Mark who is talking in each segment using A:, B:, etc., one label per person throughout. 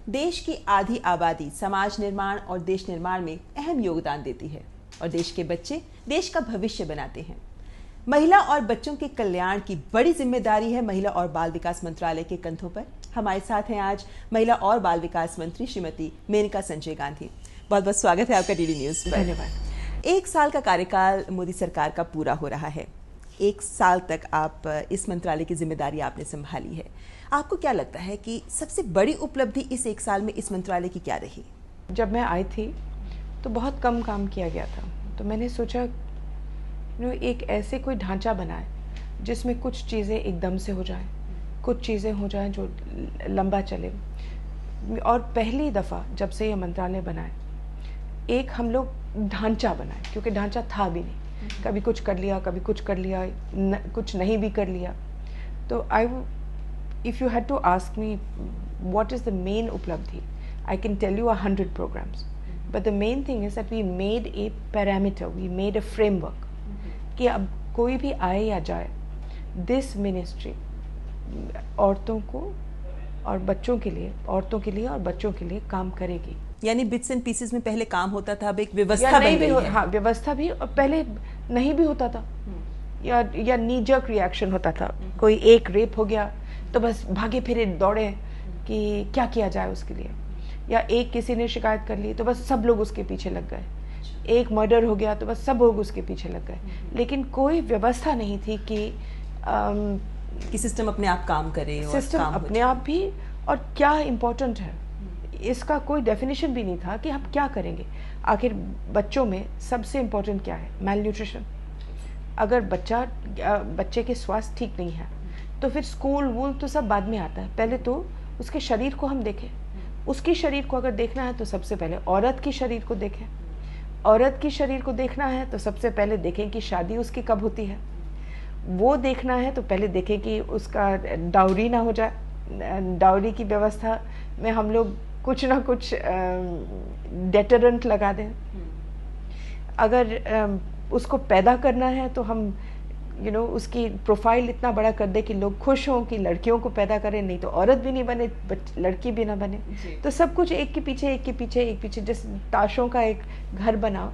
A: देश की आधी आबादी समाज निर्माण और देश निर्माण में अहम योगदान देती है और देश के बच्चे देश का भविष्य बनाते हैं। महिला और बच्चों के कल्याण की बड़ी जिम्मेदारी है महिला और बाल विकास मंत्रालय के कंधों पर। हमारे साथ हैं आज महिला और बाल विकास मंत्री श्रीमती मेनका संजय गांधी। बहुत बहुत स्वागत है आपका डीडी न्यूज पर।
B: धन्यवाद।
A: 1 साल का कार्यकाल मोदी सरकार का पूरा हो रहा है। 1 साल तक आप इस मंत्रालय की जिम्मेदारी आपने संभाली है। आपको क्या लगता है कि सबसे बड़ी उपलब्धि इस 1 साल में इस मंत्रालय की क्या रही?
B: जब मैं आई थी तो बहुत कम काम किया गया था, तो मैंने सोचा एक ऐसे कोई ढांचा बनाए जिसमें कुछ चीज़ें एकदम से हो जाए, कुछ चीज़ें हो जाएं जो लंबा चले। और पहली दफ़ा जब से ये मंत्रालय बनाए, एक हम लोग ढांचा बनाए, क्योंकि ढांचा था भी नहीं। कभी कुछ कर लिया, कभी कुछ कर लिया, कुछ नहीं भी कर लिया। तो if you had to ask me what is the main उपलब्धि, I can tell you 100 programs. But the main thing is that we made a parameter, we made a framework कि अब कोई भी आए या जाए, this ministry औरतों को और बच्चों के लिए, औरतों के लिए और बच्चों के लिए काम करेगी।
A: यानी बिट्स एंड पीसेस में पहले काम होता था, अब एक व्यवस्था बन गई है।
B: हाँ, व्यवस्था भी, और पहले नहीं भी होता था, या नी जर्क रिएक्शन होता था। कोई एक रेप हो गया तो बस भागे फिरे दौड़े कि क्या किया जाए उसके लिए, या एक किसी ने शिकायत कर ली तो बस सब लोग उसके पीछे लग गए। एक मर्डर हो गया तो बस सब लोग उसके पीछे लग गए। लेकिन कोई व्यवस्था नहीं थी कि
A: सिस्टम अपने आप काम करे, और
B: सिस्टम
A: काम
B: अपने आप भी, और क्या इम्पोर्टेंट है इसका कोई डेफिनेशन भी नहीं था कि हम क्या करेंगे। आखिर बच्चों में सबसे इम्पोर्टेंट क्या है? मैल न्यूट्रिशन। अगर बच्चे के स्वास्थ्य ठीक नहीं है तो फिर स्कूल वूल तो सब बाद में आता है। पहले तो उसके शरीर को हम देखें। उसकी शरीर को अगर देखना है तो सबसे पहले औरत की शरीर को देखें। औरत की शरीर को देखना है तो सबसे पहले देखें कि शादी उसकी कब होती है। वो देखना है तो पहले देखें कि उसका डाउरी ना हो जाए। डाउरी की व्यवस्था में हम लोग कुछ ना कुछ डेटरेंट लगा दें। अगर उसको पैदा करना है तो हम उसकी प्रोफाइल इतना बड़ा कर दे कि लोग खुश हों कि लड़कियों को पैदा करें, नहीं तो औरत भी नहीं बने, लड़की भी ना बने। तो सब कुछ एक के पीछे एक के पीछे एक पीछे, जैसे ताशों का एक घर बनाओ,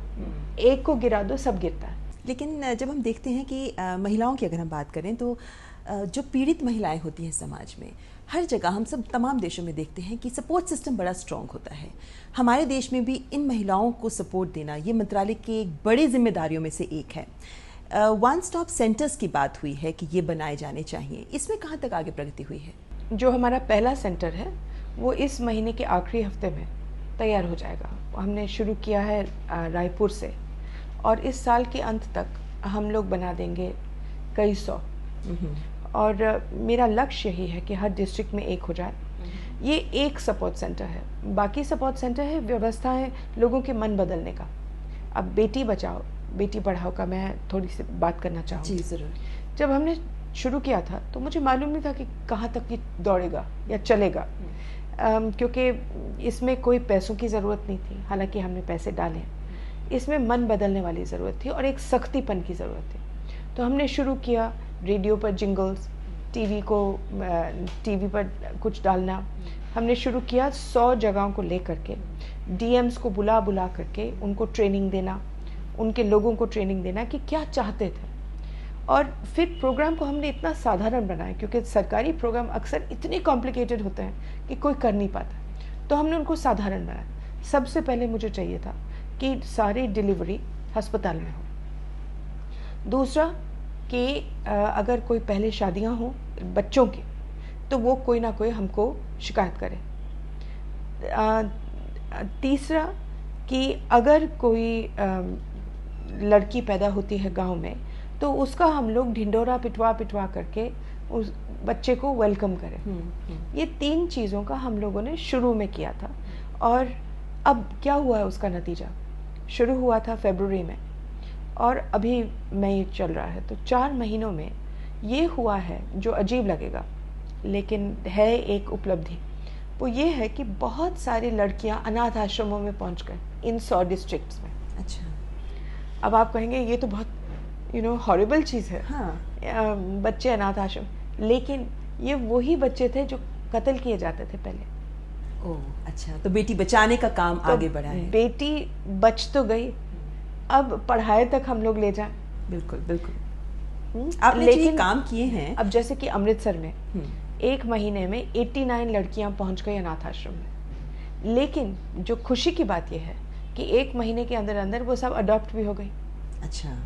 B: एक को गिरा दो सब गिरता है।
A: लेकिन जब हम देखते हैं कि महिलाओं की अगर हम बात करें तो जो पीड़ित महिलाएं होती हैं समाज में, हर जगह हम सब तमाम देशों में देखते हैं कि सपोर्ट सिस्टम बड़ा स्ट्रॉन्ग होता है। हमारे देश में भी इन महिलाओं को सपोर्ट देना ये मंत्रालय की एक बड़ी जिम्मेदारियों में से एक है। वन स्टॉप सेंटर्स की बात हुई है कि ये बनाए जाने चाहिए, इसमें कहाँ तक आगे प्रगति हुई है?
B: जो हमारा पहला सेंटर है वो इस महीने के आखिरी हफ्ते में तैयार हो जाएगा। हमने शुरू किया है रायपुर से, और इस साल के अंत तक हम लोग बना देंगे कई सौ। और मेरा लक्ष्य यही है कि हर डिस्ट्रिक्ट में एक हो जाए। ये एक सपोर्ट सेंटर है, बाकी सपोर्ट सेंटर है व्यवस्थाएं लोगों के मन बदलने का। अब बेटी बचाओ बेटी पढ़ाओ का मैं थोड़ी सी बात करना चाहूँगी।
A: जी ज़रूर।
B: जब हमने शुरू किया था तो मुझे मालूम नहीं था कि कहाँ तक ये दौड़ेगा या चलेगा, क्योंकि इसमें कोई पैसों की ज़रूरत नहीं थी। हालांकि हमने पैसे डाले, इसमें मन बदलने वाली ज़रूरत थी और एक सख्तीपन की ज़रूरत थी। तो हमने शुरू किया रेडियो पर जिंगल्स, टीवी पर कुछ डालना। हमने शुरू किया 100 जगहों को ले करके, डीएम्स को बुला बुला करके उनको ट्रेनिंग देना, उनके लोगों को ट्रेनिंग देना कि क्या चाहते थे। और फिर प्रोग्राम को हमने इतना साधारण बनाया, क्योंकि सरकारी प्रोग्राम अक्सर इतने कॉम्प्लिकेटेड होते हैं कि कोई कर नहीं पाता। तो हमने उनको साधारण बनाया। सबसे पहले मुझे चाहिए था कि सारी डिलीवरी अस्पताल में हो। दूसरा कि अगर कोई पहले शादियां हों बच्चों की तो वो कोई ना कोई हमको शिकायत करे। तीसरा कि अगर कोई लड़की पैदा होती है गांव में तो उसका हम लोग ढिंडोरा पिटवा करके उस बच्चे को वेलकम करें। ये 3 चीज़ों का हम लोगों ने शुरू में किया था। और अब क्या हुआ है उसका नतीजा? शुरू हुआ था फरवरी में और अभी मई चल रहा है, तो 4 महीनों में ये हुआ है जो अजीब लगेगा लेकिन है एक उपलब्धि। वो ये है कि बहुत सारी लड़कियां अनाथ आश्रमों में पहुंच गए इन 100 डिस्ट्रिक्ट्स में।
A: अच्छा।
B: अब आप कहेंगे ये तो बहुत हॉरिबल चीज़ है।
A: हाँ।
B: बच्चे अनाथ आश्रम, लेकिन ये वही बच्चे थे जो कत्ल किए जाते थे पहले।
A: ओह अच्छा, तो बेटी बचाने का काम
B: तो
A: आगे बढ़ा है।
B: बेटी बच तो गई, अब पढ़ाई तक हम लोग ले जाएं।
A: बिल्कुल बिल्कुल। आपने जो ये
B: लेकिन
A: काम किए हैं,
B: अब जैसे कि अमृतसर में 1 महीने में 89 लड़कियां पहुंच गई अनाथ आश्रम में। लेकिन जो खुशी की बात यह है कि 1 महीने के अंदर अंदर वो सब अडॉप्ट भी हो गई।
A: अच्छा,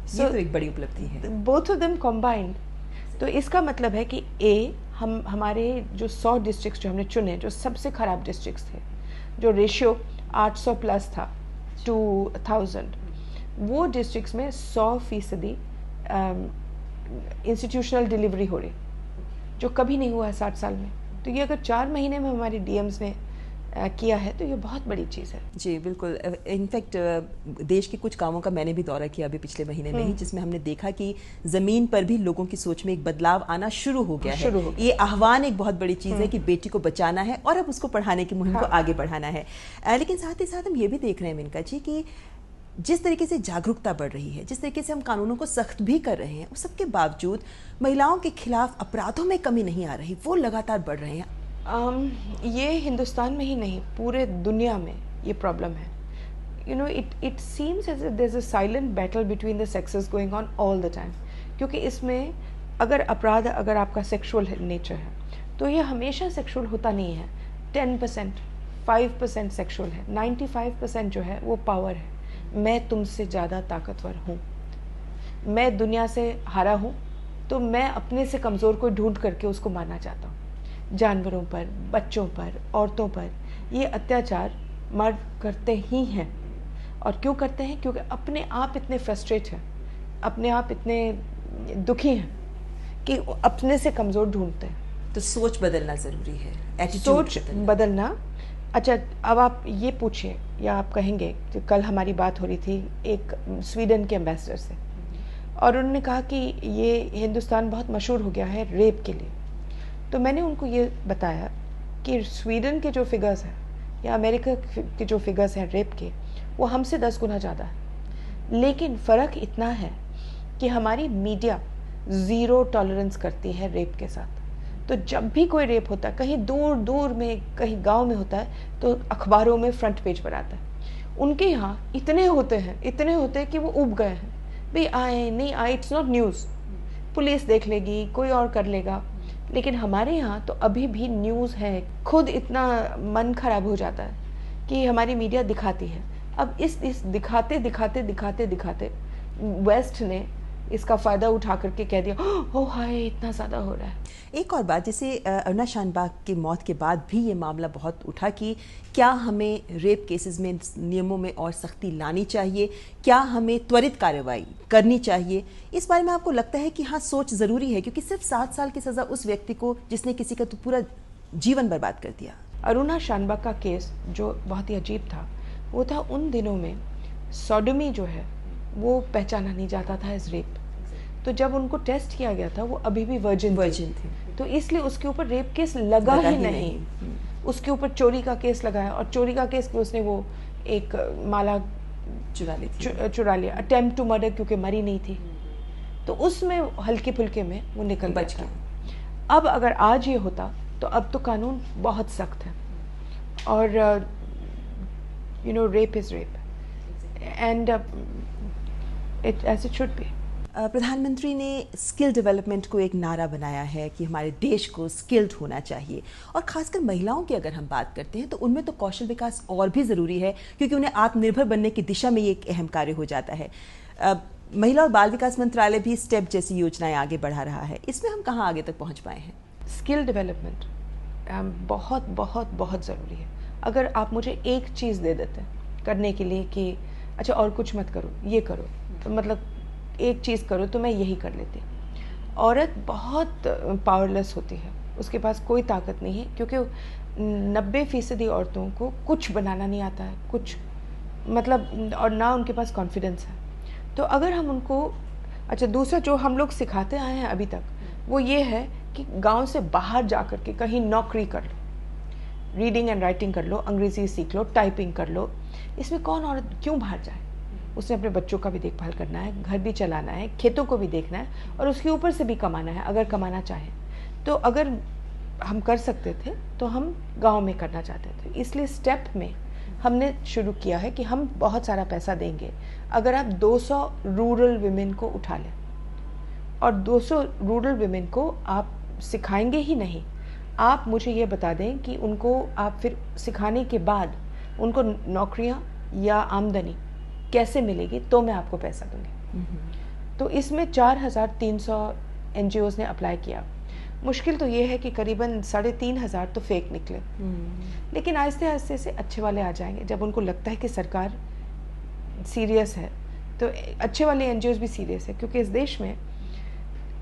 B: So,
A: ये तो एक बड़ी उपलब्धि है।
B: Both of them combined. तो इसका मतलब है कि हमारे जो 100 डिस्ट्रिक्ट्स जो हमने चुने, जो सबसे खराब डिस्ट्रिक्ट्स थे, जो रेशियो 800 प्लस था टू 1000, वो डिस्ट्रिक्ट्स में 100% इंस्टीट्यूशनल डिलीवरी हो रही, जो कभी नहीं हुआ है 60 साल में। तो ये अगर 4 महीने में हमारी डीएम्स ने किया है तो ये बहुत बड़ी चीज़ है।
A: जी बिल्कुल। इनफैक्ट देश के कुछ गांवों का मैंने भी दौरा किया अभी पिछले महीने में ही, जिसमें हमने देखा कि ज़मीन पर भी लोगों की सोच में एक बदलाव आना शुरू हो गया है। ये आह्वान एक बहुत बड़ी चीज़ है कि बेटी को बचाना है और अब उसको पढ़ाने की मुहिम को आगे बढ़ाना है। लेकिन साथ ही साथ हम ये भी देख रहे हैं मेनका जी कि जिस तरीके से जागरूकता बढ़ रही है, जिस तरीके से हम कानूनों को सख्त भी कर रहे हैं, उस सबके बावजूद महिलाओं के खिलाफ अपराधों में कमी नहीं आ रही, वो लगातार बढ़ रहे हैं।
B: ये हिंदुस्तान में ही नहीं, पूरे दुनिया में ये प्रॉब्लम है। You know, it seems as there is a silent battle between the sexes going on all the time. क्योंकि इसमें अगर अपराध अगर आपका सेक्सुअल नेचर है तो ये हमेशा सेक्सुअल होता नहीं है। 10%, 5% सेक्सुअल है, 95% जो है वो पावर है। मैं तुमसे ज़्यादा ताकतवर हूँ, मैं दुनिया से हारा हूँ, तो मैं अपने से कमज़ोर को ढूंढ करके उसको मारना चाहता हूँ। जानवरों पर, बच्चों पर, औरतों पर ये अत्याचार मर्द करते ही हैं। और क्यों करते हैं? क्योंकि अपने आप इतने फ्रस्ट्रेट हैं, अपने आप इतने दुखी हैं कि अपने से कमज़ोर ढूंढते हैं।
A: तो सोच बदलना ज़रूरी है,
B: सोच बदलना। अच्छा, अब आप ये पूछिए या आप कहेंगे कि कल हमारी बात हो रही थी एक स्वीडन के एम्बेसडर से, और उन्होंने कहा कि ये हिंदुस्तान बहुत मशहूर हो गया है रेप के लिए। तो मैंने उनको ये बताया कि स्वीडन के जो फिगर्स हैं या अमेरिका के जो फिगर्स हैं रेप के, वो हमसे 10 गुना ज़्यादा है। लेकिन फ़र्क इतना है कि हमारी मीडिया ज़ीरो टॉलरेंस करती है रेप के साथ। तो जब भी कोई रेप होता है, कहीं दूर दूर में, कहीं गांव में होता है, तो अखबारों में फ्रंट पेज पर आता है। उनके यहाँ इतने होते हैं कि वो उब गए हैं, भाई आए नहीं आए, इट्स नॉट न्यूज़, पुलिस देख लेगी, कोई और कर लेगा। लेकिन हमारे यहाँ तो अभी भी न्यूज़ है। खुद इतना मन खराब हो जाता है कि हमारी मीडिया दिखाती है। अब इस दिखाते दिखाते दिखाते दिखाते वेस्ट ने इसका फ़ायदा उठा करके कह दिया, ओ हाय इतना ज़्यादा हो रहा है।
A: एक और बात, जैसे अरुणा शानबाग की मौत के बाद भी ये मामला बहुत उठा कि क्या हमें रेप केसेस में नियमों में और सख्ती लानी चाहिए, क्या हमें त्वरित कार्रवाई करनी चाहिए। इस बारे में आपको लगता है कि हाँ सोच ज़रूरी है, क्योंकि सिर्फ 7 साल की सज़ा उस व्यक्ति को जिसने किसी का तो पूरा जीवन बर्बाद कर दिया।
B: अरुणा शानबाग का केस जो बहुत ही अजीब था, वो था उन दिनों में सोडोमी जो है वो पहचाना नहीं जाता था एज रेप। तो जब उनको टेस्ट किया गया था वो अभी भी वर्जिन थे, तो इसलिए उसके ऊपर रेप केस लगा ही नहीं। उसके ऊपर चोरी का केस लगाया, और चोरी का केस उसने वो एक माला चुरा लिया, अटेम्प्ट टू मर्डर, क्योंकि मरी नहीं थी। तो उसमें हल्के फुल्के में वो निकल बच गया। अब अगर आज ये होता तो अब तो कानून बहुत सख्त है, और you know rape is rape and it as it should be.
A: प्रधानमंत्री ने स्किल डेवलपमेंट को एक नारा बनाया है कि हमारे देश को स्किल्ड होना चाहिए, और खासकर महिलाओं की अगर हम बात करते हैं तो उनमें तो कौशल विकास और भी ज़रूरी है, क्योंकि उन्हें आत्मनिर्भर बनने की दिशा में ये एक अहम कार्य हो जाता है। महिला और बाल विकास मंत्रालय भी स्टेप जैसी योजनाएं आगे बढ़ा रहा है। इसमें हम कहाँ आगे तक पहुँच पाए हैं?
B: स्किल डेवलपमेंट बहुत बहुत बहुत ज़रूरी है। अगर आप मुझे एक चीज़ दे देते करने के लिए कि अच्छा और कुछ मत करो, ये करो, तो मतलब एक चीज़ करो, तो मैं यही कर लेती। औरत बहुत पावरलेस होती है, उसके पास कोई ताकत नहीं है, क्योंकि 90% औरतों को कुछ बनाना नहीं आता है, कुछ मतलब, और ना उनके पास कॉन्फिडेंस है। तो अगर हम उनको, अच्छा दूसरा जो हम लोग सिखाते आए हैं अभी तक, वो ये है कि गांव से बाहर जा कर के कहीं नौकरी कर लो, रीडिंग एंड राइटिंग कर लो, अंग्रेज़ी सीख लो, टाइपिंग कर लो। इसमें कौन औरत क्यों बाहर जाए? उसने अपने बच्चों का भी देखभाल करना है, घर भी चलाना है, खेतों को भी देखना है, और उसके ऊपर से भी कमाना है अगर कमाना चाहे। तो अगर हम कर सकते थे तो हम गांव में करना चाहते थे। इसलिए स्टेप में हमने शुरू किया है कि हम बहुत सारा पैसा देंगे अगर आप 200 रूरल विमेन को उठा लें, और 200 रूरल विमेन को आप सिखाएंगे ही नहीं, आप मुझे ये बता दें कि उनको आप फिर सिखाने के बाद उनको नौकरियां या आमदनी कैसे मिलेगी, तो मैं आपको पैसा दूंगी। तो इसमें 4,300 NGOs ने अप्लाई किया। मुश्किल तो ये है कि करीबन 3,500 तो फेक निकले, लेकिन आहिस्ते आहिस्ते से अच्छे वाले आ जाएंगे। जब उनको लगता है कि सरकार सीरियस है तो अच्छे वाले NGOs भी सीरियस है, क्योंकि इस देश में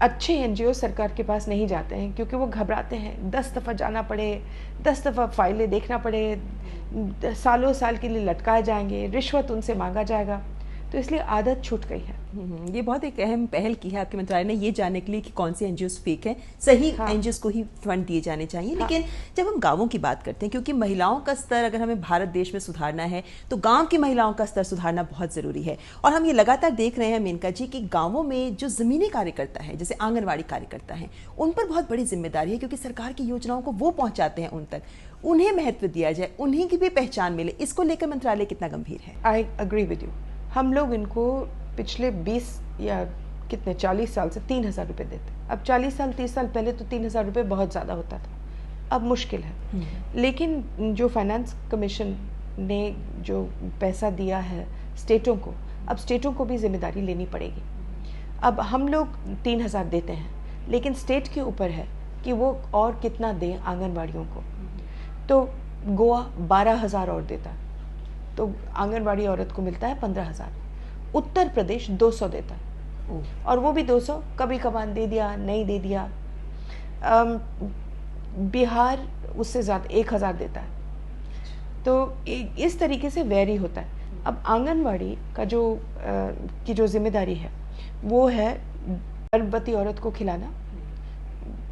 B: अच्छे NGO सरकार के पास नहीं जाते हैं क्योंकि वो घबराते हैं, 10 दफ़ा जाना पड़े, 10 दफ़ा फाइलें देखना पड़े, सालों साल के लिए लटकाए जाएंगे, रिश्वत उनसे मांगा जाएगा, तो इसलिए आदत छूट गई है।
A: ये बहुत एक अहम पहल की है आपके मंत्रालय ने, ये जानने के लिए कि कौन से NGOs फेक हैं, सही NGOs को ही फंड दिए जाने चाहिए। लेकिन जब हम गांवों की बात करते हैं, क्योंकि महिलाओं का स्तर अगर हमें भारत देश में सुधारना है तो गांव की महिलाओं का स्तर सुधारना बहुत जरूरी है। और हम ये लगातार देख रहे हैं मेनका जी कि गाँवों में जो जमीनी कार्यकर्ता है, जैसे आंगनबाड़ी कार्यकर्ता है, उन पर बहुत बड़ी जिम्मेदारी है, क्योंकि सरकार की योजनाओं को वो पहुंचाते हैं उन तक, उन्हें महत्व दिया जाए, उन्हीं की भी पहचान मिले। इसको लेकर मंत्रालय कितना गंभीर है?
B: I agree with you. हम लोग इनको पिछले 20 या कितने 40 साल से 3,000 रुपये देते। अब 40 साल 30 साल पहले तो 3,000 रुपये बहुत ज़्यादा होता था, अब मुश्किल है। लेकिन जो फाइनेंस कमीशन ने जो पैसा दिया है स्टेटों को, अब स्टेटों को भी जिम्मेदारी लेनी पड़ेगी। अब हम लोग 3,000 देते हैं, लेकिन स्टेट के ऊपर है कि वो और कितना दें आंगनबाड़ियों को। तो गोवा 12,000 और देता है, तो आंगनबाड़ी औरत को मिलता है 15,000। उत्तर प्रदेश 200 देता है, और वो भी 200 कभी कभार दे दिया, नहीं दे दिया। बिहार उससे ज़्यादा 1,000 देता है। तो इस तरीके से वेरी होता है। अब आंगनबाड़ी का की जो जिम्मेदारी है वो है गर्भवती औरत को खिलाना,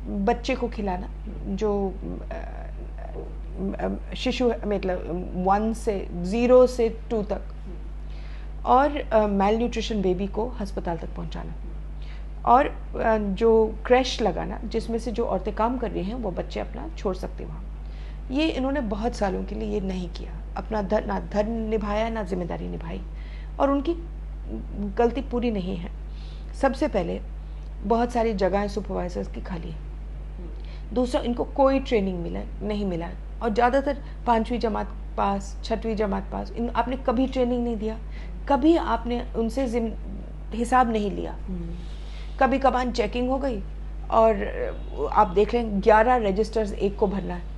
B: बच्चे को खिलाना, जो शिशु मतलब 0 से 2 तक, और मेल न्यूट्रिशन बेबी को अस्पताल तक पहुंचाना, और जो क्रैश लगाना, जिसमें से जो औरतें काम कर रही हैं वो बच्चे अपना छोड़ सकते वहाँ। ये इन्होंने बहुत सालों के लिए ये नहीं किया, अपना ना धर्म निभाया ना जिम्मेदारी निभाई, और उनकी गलती पूरी नहीं है। सबसे पहले बहुत सारी जगहें सुपरवाइजर्स की खाली है। दूसरा, इनको कोई ट्रेनिंग नहीं मिला, और ज़्यादातर 5वीं जमात पास, 6वीं जमात पास, आपने कभी ट्रेनिंग नहीं दिया, कभी आपने उनसे हिसाब नहीं लिया। कभी कभार चेकिंग हो गई और आप देख लें 11 रजिस्टर्स एक को भरना है।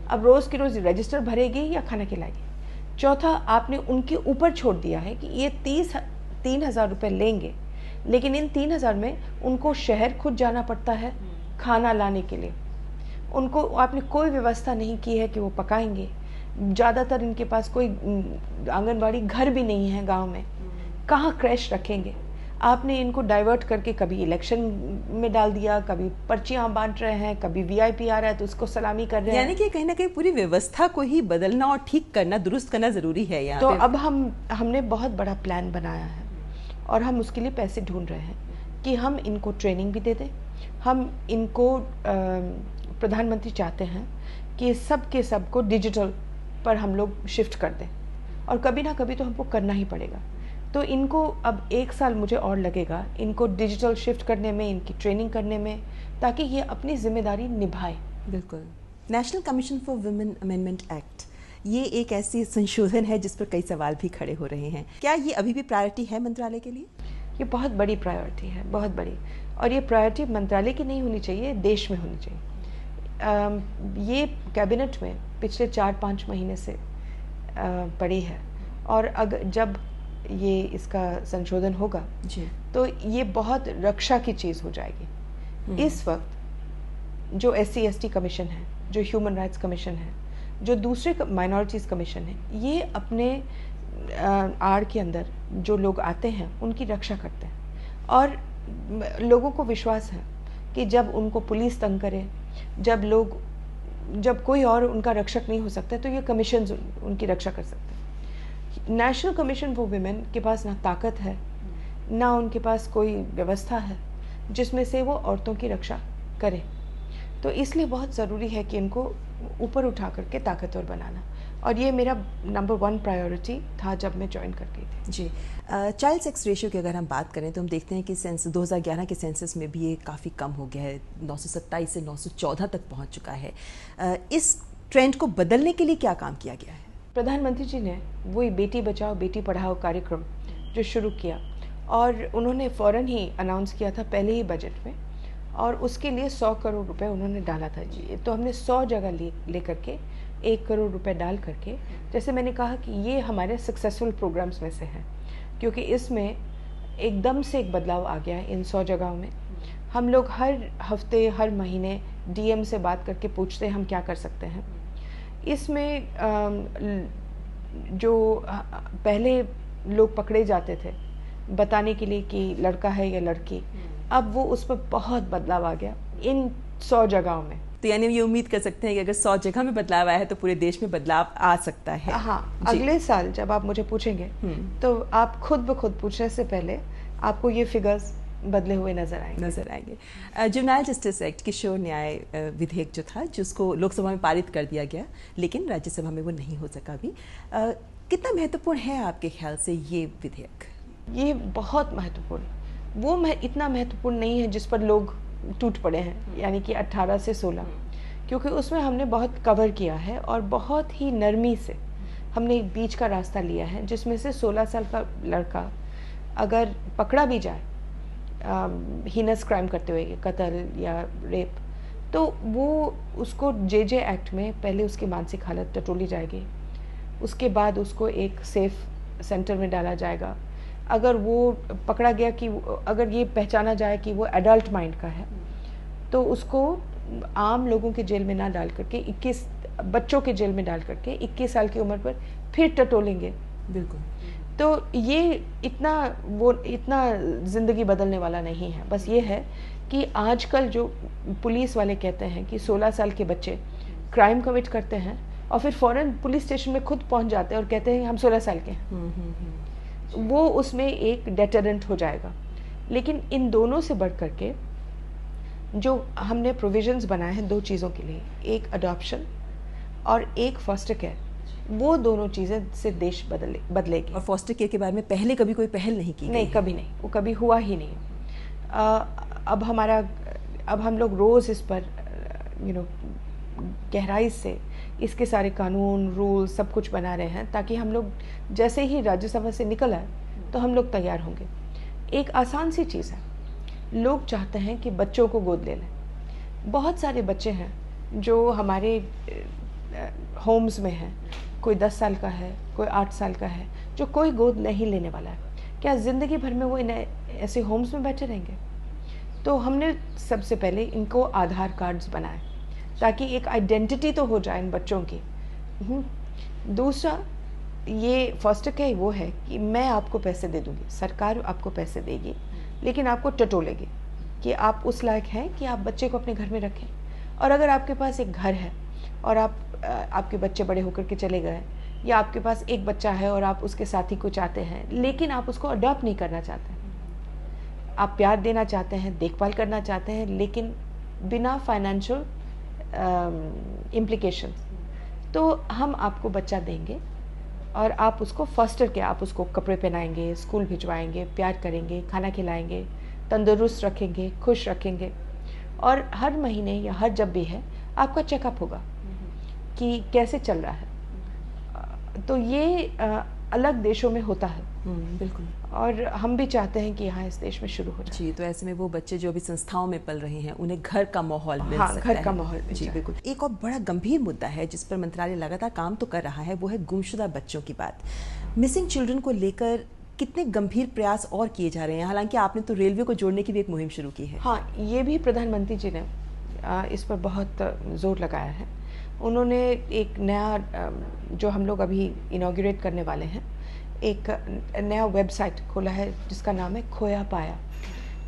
B: अब रोज़ की रोज़ रजिस्टर भरेगी या खाना खिलाएगी। चौथा, आपने उनके ऊपर छोड़ दिया है कि ये 3,000 रुपये लेंगे, लेकिन इन 3,000 में उनको शहर खुद जाना पड़ता है खाना लाने के लिए। उनको आपने कोई व्यवस्था नहीं की है कि वो पकाएंगे। ज़्यादातर इनके पास कोई आंगनबाड़ी घर भी नहीं है गांव में, कहाँ क्रैश रखेंगे। आपने इनको डाइवर्ट करके कभी इलेक्शन में डाल दिया, कभी पर्चियाँ बांट रहे हैं, कभी VIP आ रहा है तो उसको सलामी कर रहे हैं।
A: यानी कि कहीं ना कहीं पूरी व्यवस्था को ही बदलना और ठीक करना, दुरुस्त करना जरूरी है यहाँ
B: तो
A: पे।
B: अब हमने बहुत बड़ा प्लान बनाया है, और हम उसके लिए पैसे ढूंढ रहे हैं कि हम इनको ट्रेनिंग भी दे दें। हम इनको प्रधानमंत्री चाहते हैं कि सब के सब को डिजिटल पर हम लोग शिफ्ट कर दें, और कभी ना कभी तो हमको करना ही पड़ेगा। तो इनको अब 1 साल मुझे और लगेगा इनको डिजिटल शिफ्ट करने में, इनकी ट्रेनिंग करने में, ताकि ये अपनी जिम्मेदारी निभाए।
A: बिल्कुल। National commission for women amendment act, ये एक ऐसी संशोधन है जिस पर कई सवाल भी खड़े हो रहे हैं। क्या ये अभी भी प्रायोरिटी है मंत्रालय के लिए?
B: ये बहुत बड़ी प्रायोरिटी है, बहुत बड़ी, और ये प्रायोरिटी मंत्रालय की नहीं होनी चाहिए, देश में होनी चाहिए। ये कैबिनेट में पिछले 4-5 महीने से पड़ी है, और अगर जब ये इसका संशोधन होगा
A: जी, तो
B: ये बहुत रक्षा की चीज़ हो जाएगी। इस वक्त जो SC/ST कमीशन है, जो ह्यूमन राइट्स कमीशन है, जो दूसरे माइनॉरिटीज़ कमीशन है, ये अपने आड़ के अंदर जो लोग आते हैं उनकी रक्षा करते हैं, और लोगों को विश्वास है कि जब उनको पुलिस तंग करे, जब कोई और उनका रक्षक नहीं हो सकता, तो ये कमीशन उनकी रक्षा कर सकते हैं। नेशनल कमीशन फॉर वुमेन के पास ना ताकत है, ना उनके पास कोई व्यवस्था है जिसमें से वो औरतों की रक्षा करे। तो इसलिए बहुत ज़रूरी है कि इनको ऊपर उठा करके ताकतवर बनाना, और ये मेरा नंबर 1 प्रायोरिटी था जब मैं ज्वाइन कर गई थी।
A: जी, चाइल्ड सेक्स रेशियो की अगर हम बात करें तो हम देखते हैं कि 2011 के सेंसस में भी ये काफ़ी कम हो गया है, 927 से 914 तक पहुंच चुका है। इस ट्रेंड को बदलने के लिए क्या काम किया गया है?
B: प्रधानमंत्री जी ने वही बेटी बचाओ बेटी पढ़ाओ कार्यक्रम जो शुरू किया, और उन्होंने फ़ौरन ही अनाउंस किया था पहले ही बजट में, और उसके लिए 100 करोड़ रुपए उन्होंने डाला था जी। तो हमने 100 जगह ले करके 1 करोड़ रुपए डाल करके, जैसे मैंने कहा कि ये हमारे सक्सेसफुल प्रोग्राम्स में से हैं, क्योंकि इसमें एकदम से एक बदलाव आ गया है इन 100 जगहों में। हम लोग हर हफ्ते हर महीने डीएम से बात करके पूछते हैं हम क्या कर सकते हैं। इसमें जो पहले लोग पकड़े जाते थे बताने के लिए कि लड़का है या लड़की, अब वो उस पर बहुत बदलाव आ गया इन 100 जगहों में।
A: तो यानी ये उम्मीद कर सकते हैं कि अगर 100 जगह में बदलाव आया है तो पूरे देश में बदलाव आ सकता है।
B: हाँ, अगले साल जब आप मुझे पूछेंगे तो आप खुद ब खुद पूछने से पहले आपको ये फिगर्स बदले हुए नजर आएंगे।
A: जुवेनाइल जस्टिस एक्ट, किशोर न्याय विधेयक जो था, जिसको लोकसभा में पारित कर दिया गया, लेकिन राज्यसभा में वो नहीं हो सका अभी, कितना महत्वपूर्ण है आपके ख्याल से ये विधेयक?
B: ये बहुत महत्वपूर्ण, वो इतना महत्वपूर्ण नहीं है जिस पर लोग टूट पड़े हैं, यानी कि 18 से 16, क्योंकि उसमें हमने बहुत कवर किया है और बहुत ही नरमी से हमने एक बीच का रास्ता लिया है, जिसमें से 16 साल का लड़का अगर पकड़ा भी जाए हीनस क्राइम करते हुए, कत्ल या रेप, तो वो उसको जेजे एक्ट में पहले उसकी मानसिक हालत टटोली जाएगी, उसके बाद उसको एक सेफ सेंटर में डाला जाएगा। अगर वो पकड़ा गया कि अगर ये पहचाना जाए कि वो एडल्ट माइंड का है, तो उसको आम लोगों के जेल में ना डाल करके 21 बच्चों के जेल में डाल करके 21 साल की उम्र पर फिर टटोलेंगे।
A: बिल्कुल।
B: तो ये इतना ज़िंदगी बदलने वाला नहीं है। बस ये है कि आजकल जो पुलिस वाले कहते हैं कि 16 साल के बच्चे क्राइम कमिट करते हैं और फिर फ़ौरन पुलिस स्टेशन में खुद पहुंच जाते हैं और कहते हैं हम 16 साल के हैं, वो उसमें एक डेटरेंट हो जाएगा। लेकिन इन दोनों से बढ़ करके जो हमने प्रोविजंस बनाए हैं 2 चीज़ों के लिए, एक अडॉप्शन और एक फॉस्टर केयर, वो दोनों चीज़ें से देश बदलेगी।
A: और फॉस्टर केयर के बारे में पहले कभी कोई पहल नहीं की?
B: नहीं, कभी नहीं, वो कभी हुआ ही नहीं। अब हम लोग रोज़ इस पर गहराई से इसके सारे कानून, रूल सब कुछ बना रहे हैं, ताकि हम लोग जैसे ही राज्यसभा से निकल आए तो हम लोग तैयार होंगे। एक आसान सी चीज़ है, लोग चाहते हैं कि बच्चों को गोद ले लें। बहुत सारे बच्चे हैं जो हमारे होम्स में हैं, कोई 10 साल का है, कोई 8 साल का है, जो कोई गोद नहीं लेने वाला है। क्या ज़िंदगी भर में वो इन ऐसे होम्स में बैठे रहेंगे? तो हमने सबसे पहले इनको आधार कार्ड्स बनाए, ताकि एक आइडेंटिटी तो हो जाए इन बच्चों की। दूसरा, ये फॉस्टर केयर वो है कि मैं आपको पैसे दे दूँगी, सरकार आपको पैसे देगी, लेकिन आपको टटोलेगी कि आप उस लायक हैं कि आप बच्चे को अपने घर में रखें। और अगर आपके पास एक घर है और आपके बच्चे बड़े होकर के चले गए, या आपके पास एक बच्चा है और आप उसके साथी को चाहते हैं, लेकिन आप उसको अडॉप्ट नहीं करना चाहते, आप प्यार देना चाहते हैं, देखभाल करना चाहते हैं, लेकिन बिना फाइनेंशियल इम्प्लीकेशंस, तो हम आपको बच्चा देंगे और आप उसको फॉस्टर के, आप उसको कपड़े पहनाएंगे, स्कूल भिजवाएंगे, प्यार करेंगे, खाना खिलाएंगे, तंदुरुस्त रखेंगे, खुश रखेंगे, और हर महीने या हर जब भी है आपका चेकअप होगा कि कैसे चल रहा है। तो ये अलग देशों में होता है।
A: बिल्कुल।
B: और हम भी चाहते हैं कि यहाँ इस देश में शुरू हो जाए।
A: जी, तो ऐसे में वो बच्चे जो अभी संस्थाओं में पल रहे हैं, उन्हें घर का माहौल मिल सकता है।
B: घर का माहौल मिल
A: जी, बिल्कुल। एक और बड़ा गंभीर मुद्दा है जिस पर मंत्रालय लगातार काम तो कर रहा है, वो है गुमशुदा बच्चों की बात। मिसिंग चिल्ड्रन को लेकर कितने गंभीर प्रयास और किए जा रहे हैं? हालांकि आपने तो रेलवे को जोड़ने की भी एक मुहिम शुरू की है।
B: हाँ, ये भी प्रधानमंत्री जी ने इस पर बहुत जोर लगाया है। उन्होंने एक नया, जो हम लोग अभी इनॉग्रेट करने वाले हैं, एक नया वेबसाइट खोला है जिसका नाम है खोया पाया।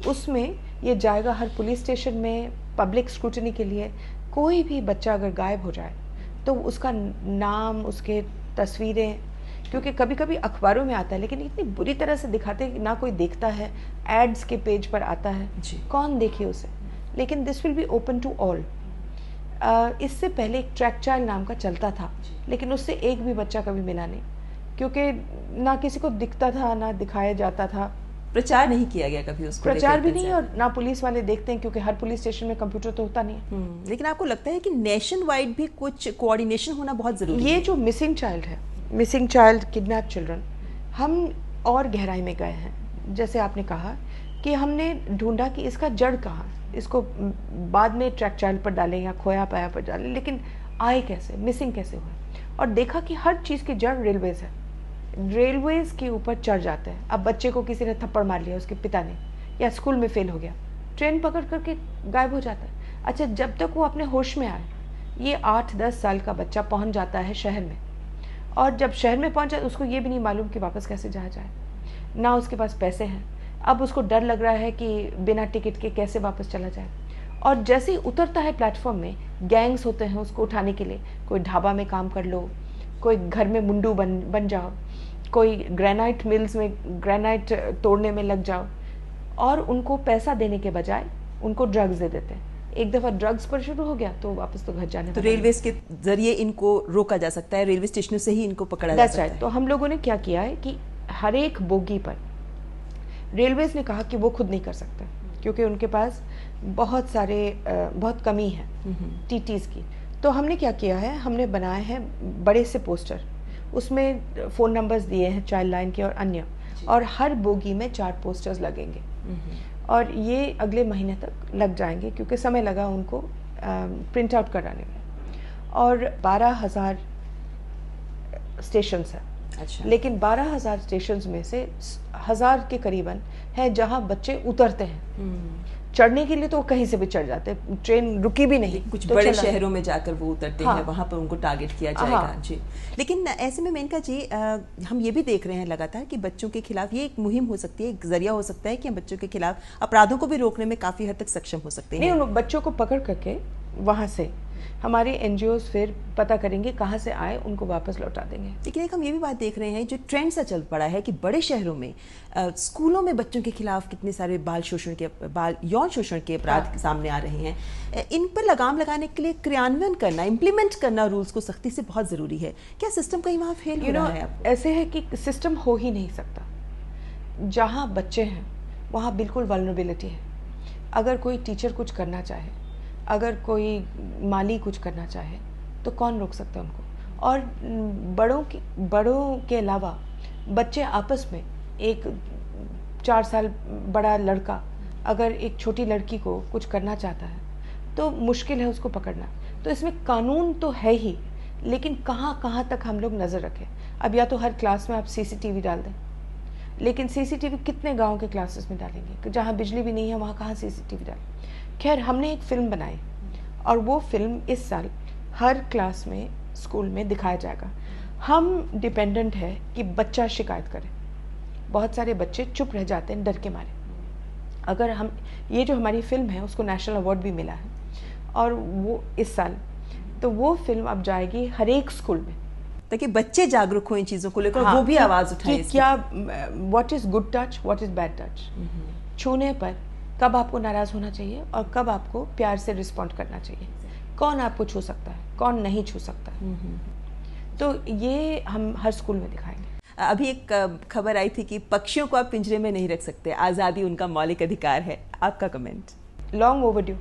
B: उसमें ये जाएगा हर पुलिस स्टेशन में पब्लिक स्क्रूटनी के लिए। कोई भी बच्चा अगर गायब हो जाए तो उसका नाम, उसके तस्वीरें, क्योंकि कभी कभी अखबारों में आता है लेकिन इतनी बुरी तरह से दिखाते हैं कि ना कोई देखता है, एड्स के पेज पर आता है, कौन देखे उसे। लेकिन this will be open to all, इससे पहले एक ट्रैक चाइल्ड नाम का चलता था, लेकिन उससे एक भी बच्चा कभी मिला नहीं, क्योंकि ना किसी को दिखता था ना दिखाया जाता था,
A: प्रचार नहीं किया गया कभी उसको,
B: प्रचार भी नहीं, और ना पुलिस वाले देखते हैं, क्योंकि हर पुलिस स्टेशन में कंप्यूटर तो होता नहीं है।
A: लेकिन आपको लगता है कि नेशन वाइड भी कुछ कोऑर्डिनेशन होना बहुत जरूरी है?
B: ये जो मिसिंग चाइल्ड है, मिसिंग चाइल्ड, किडनैप चिल्ड्रन, हम और गहराई में गए हैं। जैसे आपने कहा कि हमने ढूंढा कि इसका जड़ कहाँ, इसको बाद में ट्रैक चाइल्ड पर डालें या खोया पाया पर डालें, लेकिन आए कैसे, मिसिंग कैसे हुए, और देखा कि हर चीज़ की जड़ रेलवेज़ है। रेलवेज़ के ऊपर चढ़ जाते हैं। अब बच्चे को किसी ने थप्पड़ मार लिया, उसके पिता ने, या स्कूल में फेल हो गया, ट्रेन पकड़ करके गायब हो जाता है। अच्छा, जब तक वो अपने होश में आए, ये 8-10 साल का बच्चा पहुंच जाता है शहर में, और जब शहर में पहुंचा उसको ये भी नहीं मालूम कि वापस कैसे जाया जाए, ना उसके पास पैसे हैं, अब उसको डर लग रहा है कि बिना टिकट के कैसे वापस चला जाए। और जैसे ही उतरता है प्लेटफॉर्म में, गैंग्स होते हैं उसको उठाने के लिए, कोई ढाबा में काम कर लो, कोई घर में मुंडू बन जाओ, कोई ग्रेनाइट मिल्स में ग्रेनाइट तोड़ने में लग जाओ, और उनको पैसा देने के बजाय उनको ड्रग्स दे देते हैं। एक दफ़ा ड्रग्स पर शुरू हो गया तो वापस तो घर जाने।
A: तो रेलवे के जरिए इनको रोका जा सकता है, रेलवे स्टेशनों से ही इनको पकड़ा जा सकता है।
B: तो हम लोगों ने क्या किया है कि हर एक बोगी पर रेलवेज ने कहा कि वो खुद नहीं कर सकते, क्योंकि उनके पास बहुत कमी है टीटीज़ की। तो हमने क्या किया है, हमने बनाए हैं बड़े से पोस्टर, उसमें फ़ोन नंबर्स दिए हैं चाइल्ड लाइन के और अन्य, और हर बोगी में 4 पोस्टर्स लगेंगे, और ये अगले महीने तक लग जाएंगे, क्योंकि समय लगा उनको प्रिंट आउट कराने में। और 12,000 स्टेशंस हैं।
A: अच्छा।
B: लेकिन 12,000 स्टेशंस में से 1,000 के करीबन है जहां बच्चे उतरते हैं। चढ़ने के लिए तो कहीं से भी चढ़ जाते हैं, ट्रेन रुकी भी नहीं,
A: कुछ तो बड़े शहरों में जाकर वो उतरते हैं, वहां पर उनको टारगेट किया जाएगा। जी, लेकिन ऐसे में मेनका जी, हम ये भी देख रहे हैं लगातार कि बच्चों के खिलाफ ये एक मुहिम हो सकती है, एक जरिया हो सकता है कि हम बच्चों के खिलाफ अपराधों को भी रोकने में काफी हद तक सक्षम हो सकते हैं।
B: नहीं, बच्चों को पकड़ करके वहां से हमारे एनजीओज फिर पता करेंगे कहाँ से आए, उनको वापस लौटा देंगे।
A: लेकिन एक हम ये भी बात देख रहे हैं, जो ट्रेंड सा चल पड़ा है कि बड़े शहरों में स्कूलों में बच्चों के खिलाफ कितने सारे बाल यौन शोषण के अपराध सामने आ रहे हैं। इन पर लगाम लगाने के लिए क्रियान्वयन करना, इम्प्लीमेंट करना रूल्स को सख्ती से बहुत ज़रूरी है। क्या सिस्टम कहीं वहाँ फेल हो रहा है?
B: ऐसे है कि सिस्टम हो ही नहीं सकता। जहाँ बच्चे हैं वहाँ बिल्कुल वल्नरेबिलिटी है। अगर कोई टीचर कुछ करना चाहे, अगर कोई माली कुछ करना चाहे, तो कौन रोक सकता है उनको? और बड़ों के अलावा बच्चे आपस में, एक 4 साल बड़ा लड़का अगर एक छोटी लड़की को कुछ करना चाहता है तो मुश्किल है उसको पकड़ना। तो इसमें कानून तो है ही, लेकिन कहाँ तक हम लोग नज़र रखें। अब या तो हर क्लास में आप सीसीटीवी डाल दें, लेकिन सीसीटीवी कितने गांव के क्लासेस में डालेंगे? जहाँ बिजली भी नहीं है वहाँ कहाँ सीसीटीवी डालें? खैर, हमने एक फ़िल्म बनाई और वो फिल्म इस साल हर क्लास में स्कूल में दिखाया जाएगा। हम डिपेंडेंट है कि बच्चा शिकायत करे। बहुत सारे बच्चे चुप रह जाते हैं डर के मारे। अगर हम, ये जो हमारी फिल्म है उसको नेशनल अवार्ड भी मिला है, और वो इस साल, तो वो फिल्म अब जाएगी हर एक स्कूल में,
A: ताकि बच्चे जागरूक हो इन चीज़ों को लेकर। हाँ, वो भी आवाज़ उठाएं
B: कि क्या, what is good touch, what is bad touch. छूने पर कब आपको नाराज़ होना चाहिए और कब आपको प्यार से रिस्पॉन्ड करना चाहिए, कौन आपको छू सकता है, कौन नहीं छू सकता है। तो ये हम हर स्कूल में दिखाएंगे।
A: अभी एक खबर आई थी कि पक्षियों को आप पिंजरे में नहीं रख सकते, आज़ादी उनका मौलिक अधिकार है। आपका कमेंट?
B: Long overdue.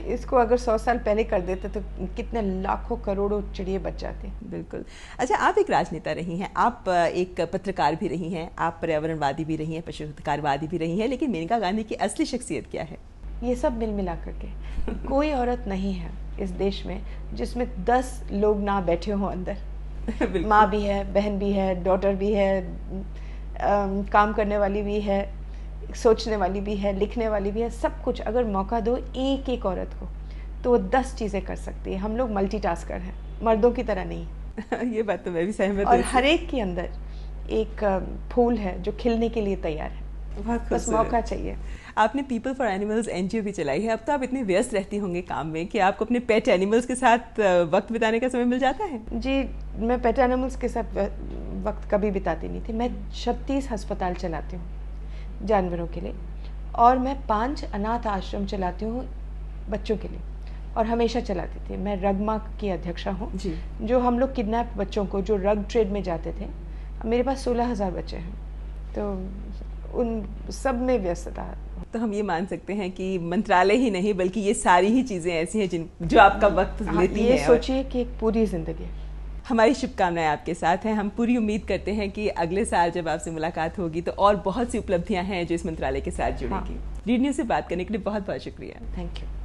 B: इसको अगर 100 साल पहले कर देते तो कितने लाखों करोड़ों चिड़िए बच जाते।
A: बिल्कुल। अच्छा, आप एक राजनेता रही हैं, आप एक पत्रकार भी रही हैं, आप पर्यावरणवादी भी रही हैं, पशु अधिकारवादी भी रही हैं, लेकिन मेनका गांधी की असली शख्सियत क्या है?
B: ये सब मिल मिला करके कोई औरत नहीं है इस देश में जिसमें 10 लोग ना बैठे हों अंदर। माँ भी है, बहन भी है, डॉटर भी है, काम करने वाली भी है, सोचने वाली भी है, लिखने वाली भी है, सब कुछ अगर मौका दो एक एक औरत को तो वो 10 चीज़ें कर सकती है। हम लोग मल्टीटास्कर हैं, मर्दों की तरह नहीं।
A: ये बात तो मैं भी सहमत हूँ।
B: और हर एक के अंदर एक फूल है जो खिलने के लिए तैयार है, बस मौका चाहिए।
A: आपने पीपल फॉर एनिमल्स एनजीओ भी चलाई है। अब तो आप इतने व्यस्त रहती होंगे काम में कि आपको अपने पेट एनिमल्स के साथ वक्त बिताने का समय मिल जाता है?
B: जी, मैं पेट एनिमल्स के साथ वक्त कभी बिताती नहीं थी। मैं 36 अस्पताल चलाती हूँ जानवरों के लिए, और मैं 5 अनाथ आश्रम चलाती हूँ बच्चों के लिए। और हमेशा चलाती थी। मैं रगमा की अध्यक्षा हूँ,
A: जी।
B: जो हम लोग किडनैप बच्चों को जो रग ट्रेड में जाते थे, मेरे पास 16,000 बच्चे हैं, तो उन सब में व्यस्तता है।
A: तो हम ये मान सकते हैं कि मंत्रालय ही नहीं बल्कि ये सारी ही चीज़ें ऐसी हैं जो आपका वक्त लेती हैं।
B: ये सोचिए कि एक पूरी जिंदगी।
A: हमारी शुभकामनाएं आपके साथ हैं। हम पूरी उम्मीद करते हैं कि अगले साल जब आपसे मुलाकात होगी तो और बहुत सी उपलब्धियां हैं जो इस मंत्रालय के साथ जुड़ेंगी। रीड न्यूज़ से बात करने के लिए बहुत बहुत शुक्रिया।
B: Thank you.